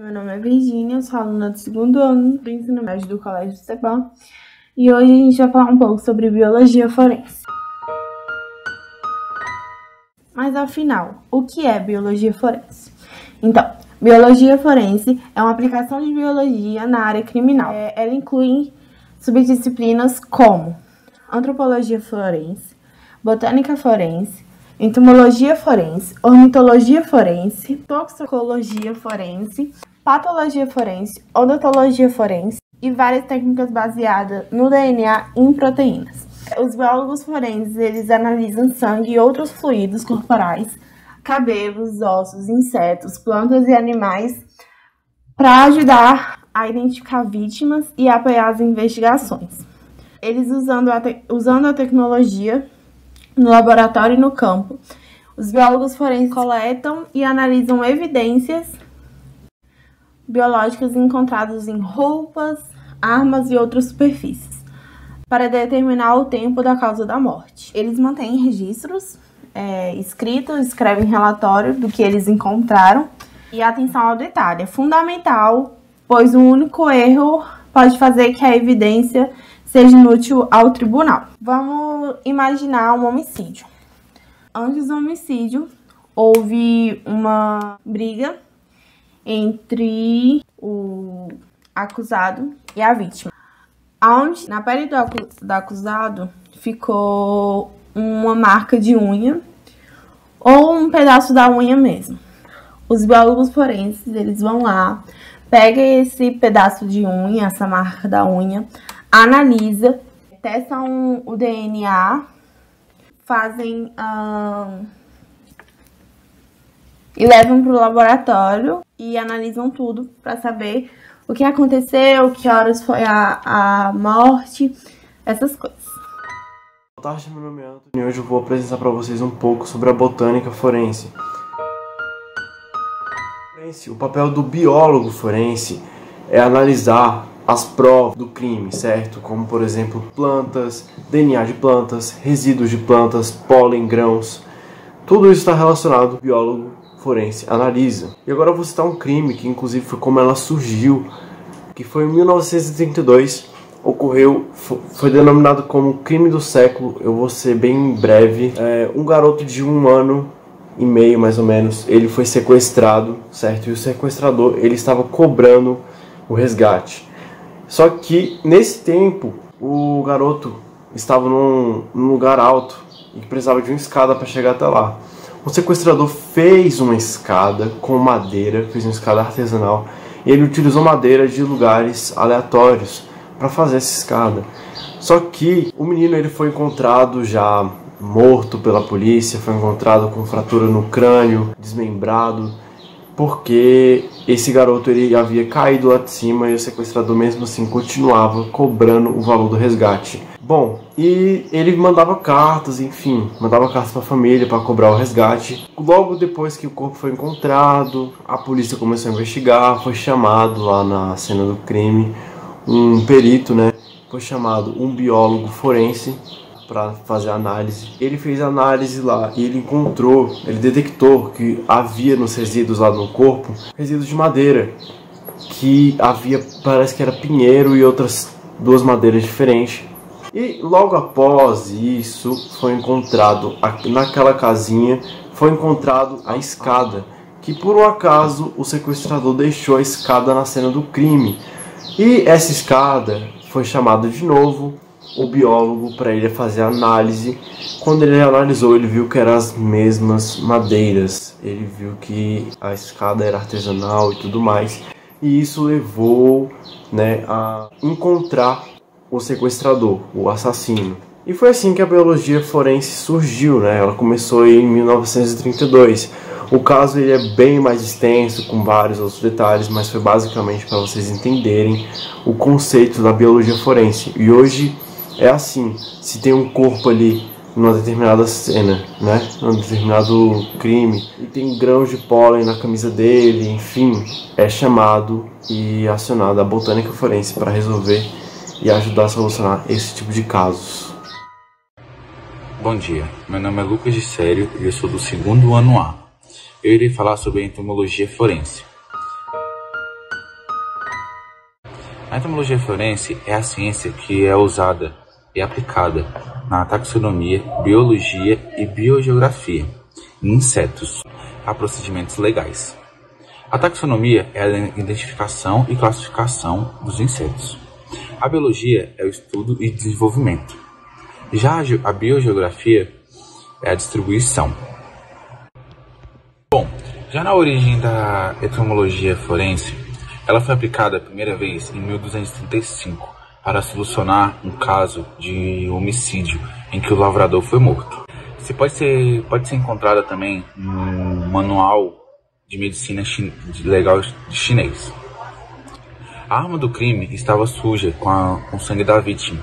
Meu nome é Virgínia, sou aluna do segundo ano do ensino médio do Colégio Cepan e hoje a gente vai falar um pouco sobre biologia forense. Mas afinal, o que é biologia forense? Então, biologia forense é uma aplicação de biologia na área criminal. Ela inclui subdisciplinas como antropologia forense, botânica forense, entomologia forense, ornitologia forense, toxicologia forense, patologia forense, odontologia forense e várias técnicas baseadas no DNA e em proteínas. Os biólogos forenses, eles analisam sangue e outros fluidos corporais, cabelos, ossos, insetos, plantas e animais para ajudar a identificar vítimas e apoiar as investigações. Eles usando a tecnologia no laboratório e no campo, os biólogos forenses coletam e analisam evidências biológicas encontradas em roupas, armas e outras superfícies, para determinar o tempo da causa da morte. Eles mantêm registros escritos, escrevem relatório do que eles encontraram, e a atenção ao detalhe é fundamental, pois um único erro pode fazer que a evidência seja inútil ao tribunal. Vamos imaginar um homicídio. Antes do homicídio, houve uma briga entre o acusado e a vítima, onde na pele do acusado ficou uma marca de unha ou um pedaço da unha mesmo. Os biólogos forenses, eles vão lá, pegam esse pedaço de unha, essa marca da unha, analisa, testam o DNA, fazem e levam para o laboratório e analisam tudo para saber o que aconteceu, que horas foi a morte, essas coisas. Boa tarde, meu nome é Antônio e hoje eu vou apresentar para vocês um pouco sobre a botânica forense. O papel do biólogo forense é analisar as provas do crime, certo? Como, por exemplo, plantas, DNA de plantas, resíduos de plantas, pólen, grãos. Tudo isso está relacionado ao biólogo forense analisa. E agora eu vou citar um crime que, inclusive, foi como ela surgiu, que foi em 1932, ocorreu, foi denominado como crime do século. Eu vou ser bem breve. Um garoto de 1 ano e meio, mais ou menos, ele foi sequestrado, certo? E o sequestrador, ele estava cobrando o resgate. Só que, nesse tempo, o garoto estava num lugar alto e precisava de uma escada para chegar até lá. O sequestrador fez uma escada com madeira, fez uma escada artesanal, e ele utilizou madeira de lugares aleatórios para fazer essa escada. Só que o menino, ele foi encontrado já morto pela polícia, foi encontrado com fratura no crânio, desmembrado, porque esse garoto, ele havia caído lá de cima e o sequestrador mesmo assim continuava cobrando o valor do resgate. Bom, e ele mandava cartas, enfim, mandava cartas para a família para cobrar o resgate. Logo depois que o corpo foi encontrado, a polícia começou a investigar, foi chamado lá na cena do crime um perito, né? Foi chamado um biólogo forense para fazer a análise. Ele fez a análise lá e ele detectou que havia nos resíduos lá no corpo resíduos de madeira, que havia, parece que era pinheiro e outras 2 madeiras diferentes. E logo após isso foi encontrado, naquela casinha, foi encontrado a escada, que por um acaso o sequestrador deixou a escada na cena do crime. E essa escada foi chamada de novo o biólogo para ele fazer a análise. Quando ele analisou, ele viu que eram as mesmas madeiras, ele viu que a escada era artesanal e tudo mais, e isso levou, né, a encontrar o sequestrador, o assassino. E foi assim que a biologia forense surgiu, né? Ela começou em 1932. O caso, ele é bem mais extenso, com vários outros detalhes, mas foi basicamente para vocês entenderem o conceito da biologia forense. E hoje é assim, se tem um corpo ali numa determinada cena, né, num determinado crime, e tem grãos de pólen na camisa dele, enfim, é chamado e acionado a botânica forense para resolver e ajudar a solucionar esse tipo de casos. Bom dia, meu nome é Lucas de Sério e eu sou do segundo ano A. Eu irei falar sobre a entomologia forense. A entomologia forense é a ciência que é usada e aplicada na taxonomia, biologia e biogeografia em insetos a procedimentos legais. A taxonomia é a identificação e classificação dos insetos. A biologia é o estudo e desenvolvimento. Já a biogeografia é a distribuição. Bom, já na origem da entomologia forense, ela foi aplicada a primeira vez em 1235 para solucionar um caso de homicídio em que o lavrador foi morto. Pode ser encontrada também no manual de medicina legal chinês. A arma do crime estava suja com o sangue da vítima.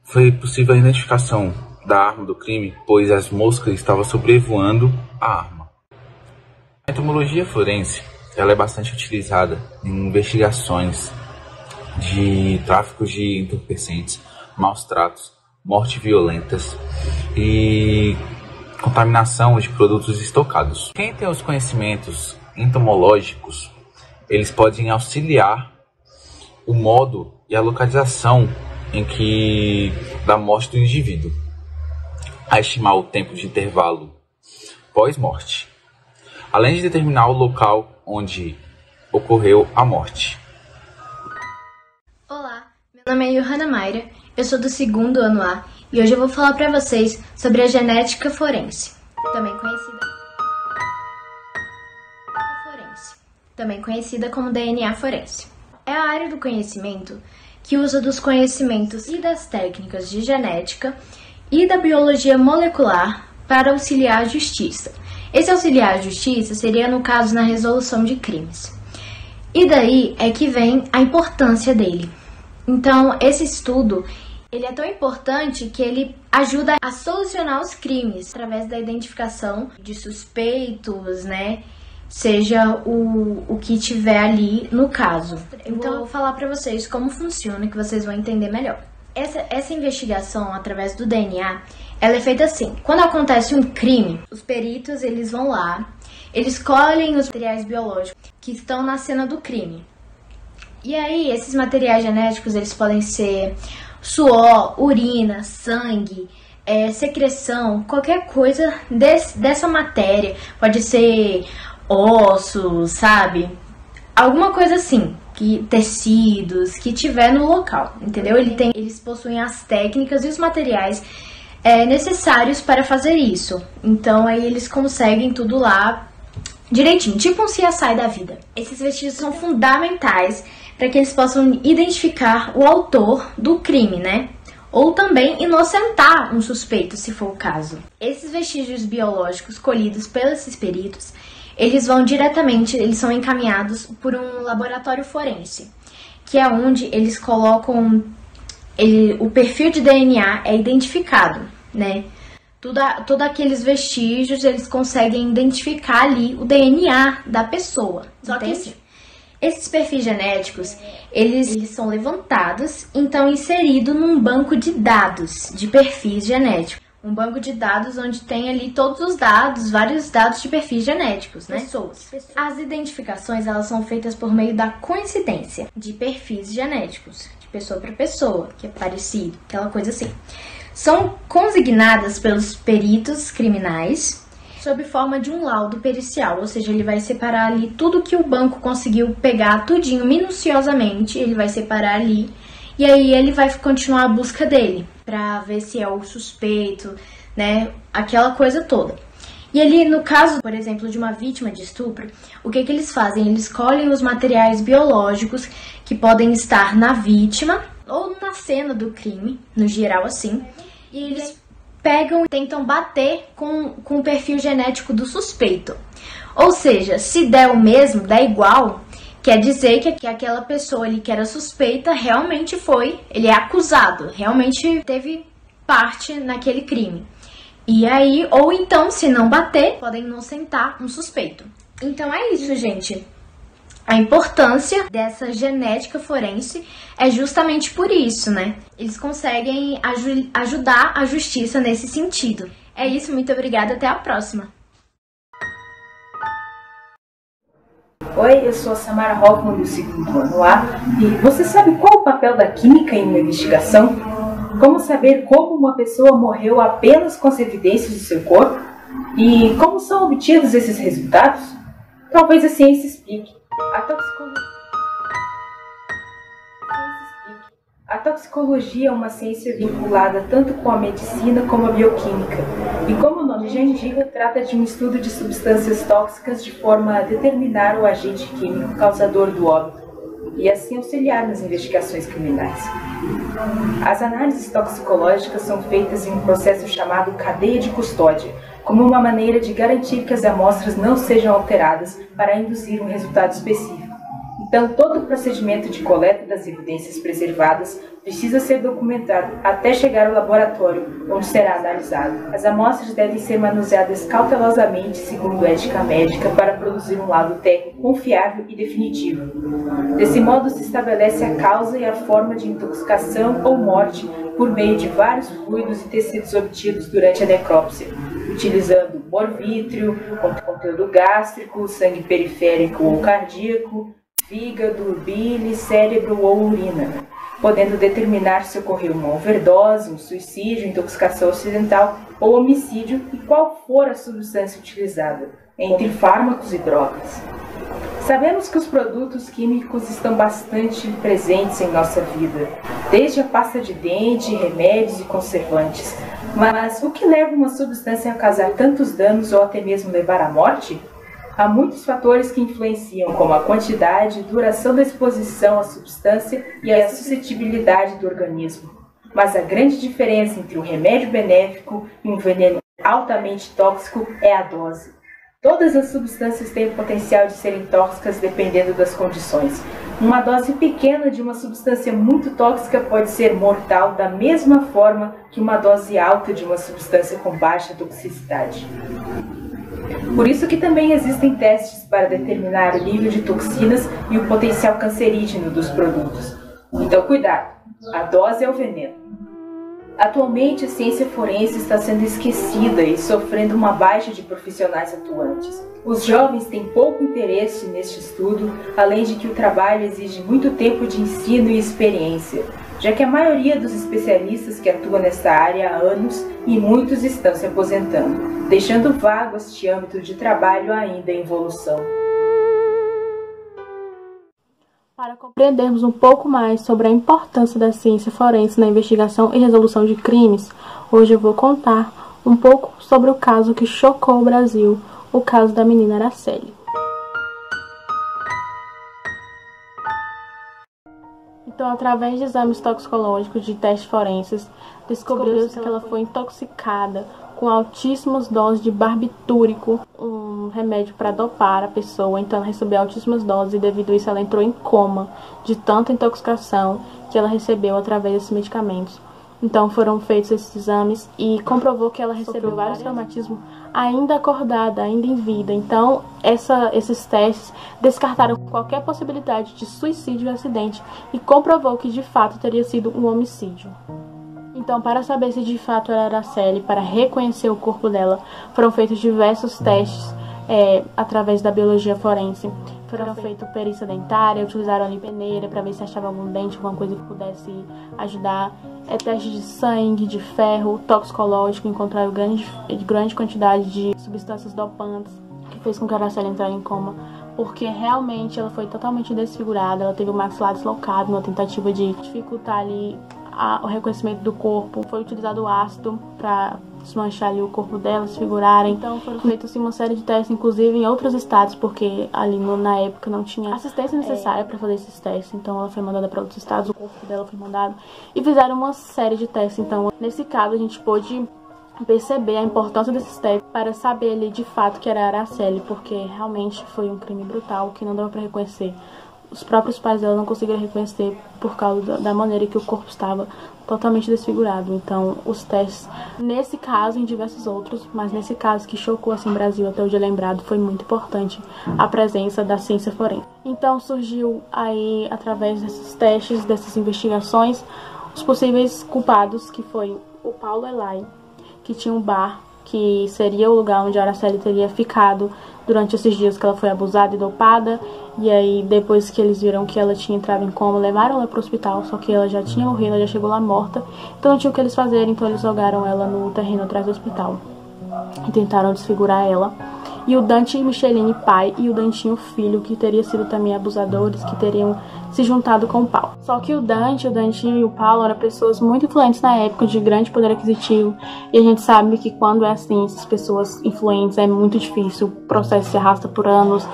Foi possível a identificação da arma do crime, pois as moscas estavam sobrevoando a arma. A entomologia forense ela é bastante utilizada em investigações de tráficos de entorpecentes, maus tratos, mortes violentas e contaminação de produtos estocados. Quem tem os conhecimentos entomológicos, eles podem auxiliar o modo e a localização da morte do indivíduo, a estimar o tempo de intervalo pós-morte, além de determinar o local onde ocorreu a morte. Olá, meu nome é Johanna Mayra, eu sou do 2º ano A e hoje eu vou falar para vocês sobre a genética forense, também conhecida como DNA forense. É a área do conhecimento que usa dos conhecimentos e das técnicas de genética e da biologia molecular para auxiliar a justiça. Esse auxiliar à justiça seria, no caso, na resolução de crimes. E daí é que vem a importância dele. Então, esse estudo, ele é tão importante que ele ajuda a solucionar os crimes através da identificação de suspeitos, né? Seja o que tiver ali no caso. Então, eu vou falar para vocês como funciona, que vocês vão entender melhor. Essa investigação através do DNA, ela é feita assim. Quando acontece um crime, os peritos eles vão lá, eles colhem os materiais biológicos que estão na cena do crime. E aí, esses materiais genéticos, eles podem ser suor, urina, sangue, secreção, qualquer coisa dessa matéria. Pode ser ossos, sabe? Alguma coisa assim. Tecidos que tiver no local, entendeu? Eles possuem as técnicas e os materiais necessários para fazer isso. Então aí eles conseguem tudo lá direitinho, tipo um CSI da vida. Esses vestígios são fundamentais para que eles possam identificar o autor do crime, né? Ou também inocentar um suspeito, se for o caso. Esses vestígios biológicos colhidos pelos peritos, eles são encaminhados por um laboratório forense, que é onde eles colocam, o perfil de DNA é identificado, né? Todos aqueles vestígios, eles conseguem identificar ali o DNA da pessoa. Só que assim, esses perfis genéticos, eles são levantados, então inseridos num banco de dados de perfis genéticos. Um banco de dados onde tem ali todos os dados, vários dados de perfis genéticos, né? Pessoas. As identificações, elas são feitas por meio da coincidência de perfis genéticos, de pessoa para pessoa, que é parecido, aquela coisa assim. São consignadas pelos peritos criminais sob forma de um laudo pericial, ou seja, ele vai separar ali tudo que o banco conseguiu pegar tudinho minuciosamente, ele vai separar ali. E aí ele vai continuar a busca dele, pra ver se é o suspeito, né, aquela coisa toda. E ali, no caso, por exemplo, de uma vítima de estupro, o que eles fazem? Eles colhem os materiais biológicos que podem estar na vítima ou na cena do crime, no geral assim, e eles pegam e tentam bater com o perfil genético do suspeito. Ou seja, se der o mesmo, der igual, quer dizer que aquela pessoa ali que era suspeita realmente ele é acusado, realmente teve parte naquele crime. E aí, ou então, se não bater, podem inocentar um suspeito. Então é isso, gente. A importância dessa genética forense é justamente por isso, né? Eles conseguem ajudar a justiça nesse sentido. É isso, muito obrigada, até a próxima. Oi, eu sou a Samara Hoffman do segundo ano A. E você sabe qual o papel da química em uma investigação? Como saber como uma pessoa morreu apenas com as evidências do seu corpo? E como são obtidos esses resultados? Talvez a ciência explique. A toxicologia é uma ciência vinculada tanto com a medicina como a bioquímica. E como o nome já indica, trata de um estudo de substâncias tóxicas de forma a determinar o agente químico causador do óbito e assim auxiliar nas investigações criminais. As análises toxicológicas são feitas em um processo chamado cadeia de custódia, como uma maneira de garantir que as amostras não sejam alteradas para induzir um resultado específico. Então, todo o procedimento de coleta das evidências preservadas precisa ser documentado até chegar ao laboratório, onde será analisado. As amostras devem ser manuseadas cautelosamente, segundo ética médica, para produzir um laudo técnico confiável e definitivo. Desse modo, se estabelece a causa e a forma de intoxicação ou morte por meio de vários fluidos e tecidos obtidos durante a necrópsia, utilizando bor-vítreo, conteúdo gástrico, sangue periférico ou cardíaco, fígado, bile, cérebro ou urina, podendo determinar se ocorreu uma overdose, um suicídio, intoxicação acidental ou homicídio e qual for a substância utilizada, entre fármacos e drogas. Sabemos que os produtos químicos estão bastante presentes em nossa vida, desde a pasta de dente, remédios e conservantes. Mas o que leva uma substância a causar tantos danos ou até mesmo levar à morte? Há muitos fatores que influenciam, como a quantidade e duração da exposição à substância e a suscetibilidade do organismo. Mas a grande diferença entre um remédio benéfico e um veneno altamente tóxico é a dose. Todas as substâncias têm o potencial de serem tóxicas dependendo das condições. Uma dose pequena de uma substância muito tóxica pode ser mortal da mesma forma que uma dose alta de uma substância com baixa toxicidade. Por isso que também existem testes para determinar o nível de toxinas e o potencial cancerígeno dos produtos. Então cuidado, a dose é o veneno. Atualmente a ciência forense está sendo esquecida e sofrendo uma baixa de profissionais atuantes. Os jovens têm pouco interesse neste estudo, além de que o trabalho exige muito tempo de ensino e experiência, já que a maioria dos especialistas que atuam nesta área há anos e muitos estão se aposentando, deixando vago este âmbito de trabalho ainda em evolução. Para compreendermos um pouco mais sobre a importância da ciência forense na investigação e resolução de crimes, hoje eu vou contar um pouco sobre o caso que chocou o Brasil, o caso da menina Araceli. Então, através de exames toxicológicos de testes forenses, descobriu-se que ela foi intoxicada com altíssimas doses de barbitúrico, um remédio para dopar a pessoa. Então ela recebeu altíssimas doses e devido a isso ela entrou em coma de tanta intoxicação que ela recebeu através desses medicamentos. Então foram feitos esses exames e comprovou que ela recebeu vários traumatismos ainda acordada, ainda em vida. Então esses testes descartaram qualquer possibilidade de suicídio e acidente e comprovou que de fato teria sido um homicídio. Então, para saber se de fato era Araceli, para reconhecer o corpo dela, foram feitos diversos testes através da biologia forense. Foram feitas perícia dentária, utilizaram a peneira para ver se achava algum dente, alguma coisa que pudesse ajudar. Teste de sangue, de ferro, toxicológico, encontraram grande quantidade de substâncias dopantes, que fez com que a Araceli entrasse em coma, porque realmente ela foi totalmente desfigurada, ela teve o maxilar deslocado, numa tentativa de dificultar ali o reconhecimento do corpo. Foi utilizado ácido para desmanchar ali o corpo dela, desfigurarem. Então foram feitos uma série de testes, inclusive em outros estados, porque ali na época não tinha assistência necessária para fazer esses testes. Então ela foi mandada para outros estados, o corpo dela foi mandado e fizeram uma série de testes. Então nesse caso a gente pôde perceber a importância desses testes para saber ali de fato que era Araceli, porque realmente foi um crime brutal que não dava para reconhecer. Os próprios pais dela não conseguiram reconhecer por causa da maneira que o corpo estava totalmente desfigurado. Então, os testes, nesse caso e em diversos outros, mas nesse caso que chocou assim o Brasil até hoje lembrado, foi muito importante a presença da ciência forense. Então, surgiu aí, através desses testes, dessas investigações, os possíveis culpados, que foi o Paulo Elai, que tinha um bar, que seria o lugar onde a Araceli teria ficado durante esses dias que ela foi abusada e dopada. E aí, depois que eles viram que ela tinha entrado em coma, levaram ela pro hospital, só que ela já tinha morrido, ela já chegou lá morta. Então não tinha o que eles fazerem, então eles jogaram ela no terreno atrás do hospital e tentaram desfigurar ela. E o Dante Michelini pai e o Dantinho filho, que teria sido também abusadores, que teriam se juntado com o Paulo. Só que o Dantinho e o Paulo eram pessoas muito influentes na época, de grande poder aquisitivo, e a gente sabe que quando é assim, essas pessoas influentes, é muito difícil, o processo se arrasta por anos.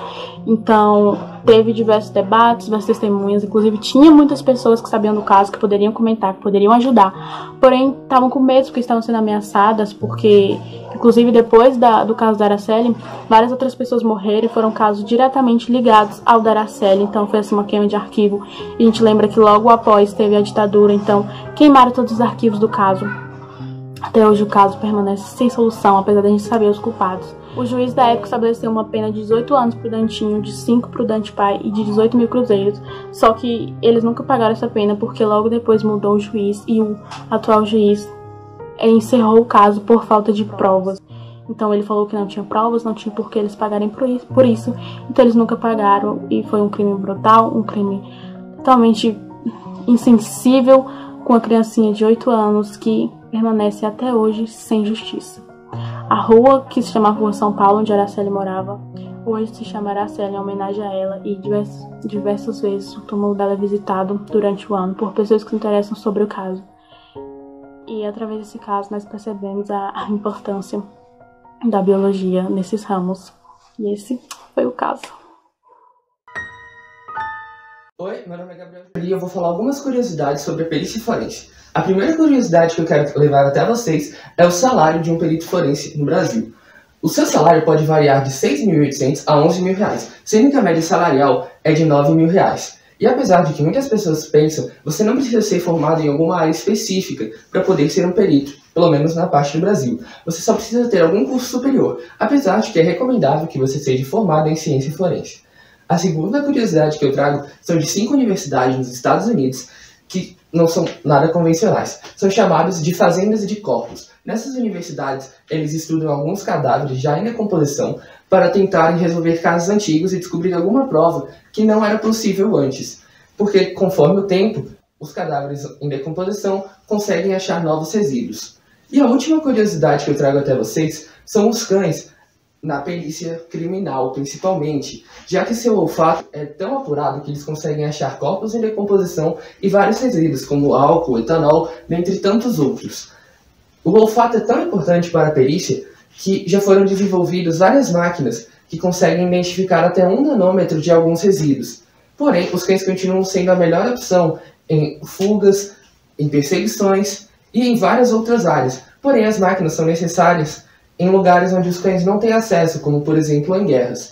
Então teve diversos debates, diversas testemunhas, inclusive tinha muitas pessoas que sabiam do caso, que poderiam comentar, que poderiam ajudar, porém estavam com medo porque estavam sendo ameaçadas, porque inclusive depois do caso da Araceli, várias outras pessoas morreram e foram casos diretamente ligados ao da Araceli. Então foi assim uma queima de arquivo, e a gente lembra que logo após teve a ditadura, então queimaram todos os arquivos do caso. Até hoje o caso permanece sem solução, apesar de a gente saber os culpados. O juiz da época estabeleceu uma pena de 18 anos pro Dantinho, de 5 pro Dante pai e de 18 mil cruzeiros. Só que eles nunca pagaram essa pena porque logo depois mudou o juiz e o atual juiz encerrou o caso por falta de provas. Então ele falou que não tinha provas, não tinha por que eles pagarem por isso. Então eles nunca pagaram e foi um crime brutal, um crime totalmente insensível com a criancinha de 8 anos que permanece até hoje sem justiça. A rua, que se chamava Rua São Paulo, onde Araceli morava, hoje se chama Araceli em homenagem a ela, e diversas vezes o túmulo dela é visitado durante o ano por pessoas que se interessam sobre o caso. E através desse caso nós percebemos a importância da biologia nesses ramos. E esse foi o caso. Oi, meu nome é Gabriel e eu vou falar algumas curiosidades sobre a perícia forense. A primeira curiosidade que eu quero levar até vocês é o salário de um perito forense no Brasil. O seu salário pode variar de R$ 6.800 a R$ 11.000, sendo que a média salarial é de R$ 9.000. E apesar de que muitas pessoas pensam, você não precisa ser formado em alguma área específica para poder ser um perito, pelo menos na parte do Brasil. Você só precisa ter algum curso superior, apesar de que é recomendável que você seja formado em ciência forense. A segunda curiosidade que eu trago são de 5 universidades nos Estados Unidos que não são nada convencionais. São chamadas de fazendas de corpos. Nessas universidades, eles estudam alguns cadáveres já em decomposição para tentarem resolver casos antigos e descobrir alguma prova que não era possível antes. Porque, conforme o tempo, os cadáveres em decomposição conseguem achar novos resíduos. E a última curiosidade que eu trago até vocês são os cães na perícia criminal, principalmente, já que seu olfato é tão apurado que eles conseguem achar corpos em decomposição e vários resíduos, como álcool, etanol, dentre tantos outros. O olfato é tão importante para a perícia que já foram desenvolvidas várias máquinas que conseguem identificar até 1 nanômetro de alguns resíduos. Porém, os cães continuam sendo a melhor opção em fugas, em perseguições e em várias outras áreas. Porém, as máquinas são necessárias em lugares onde os cães não têm acesso, como por exemplo em guerras.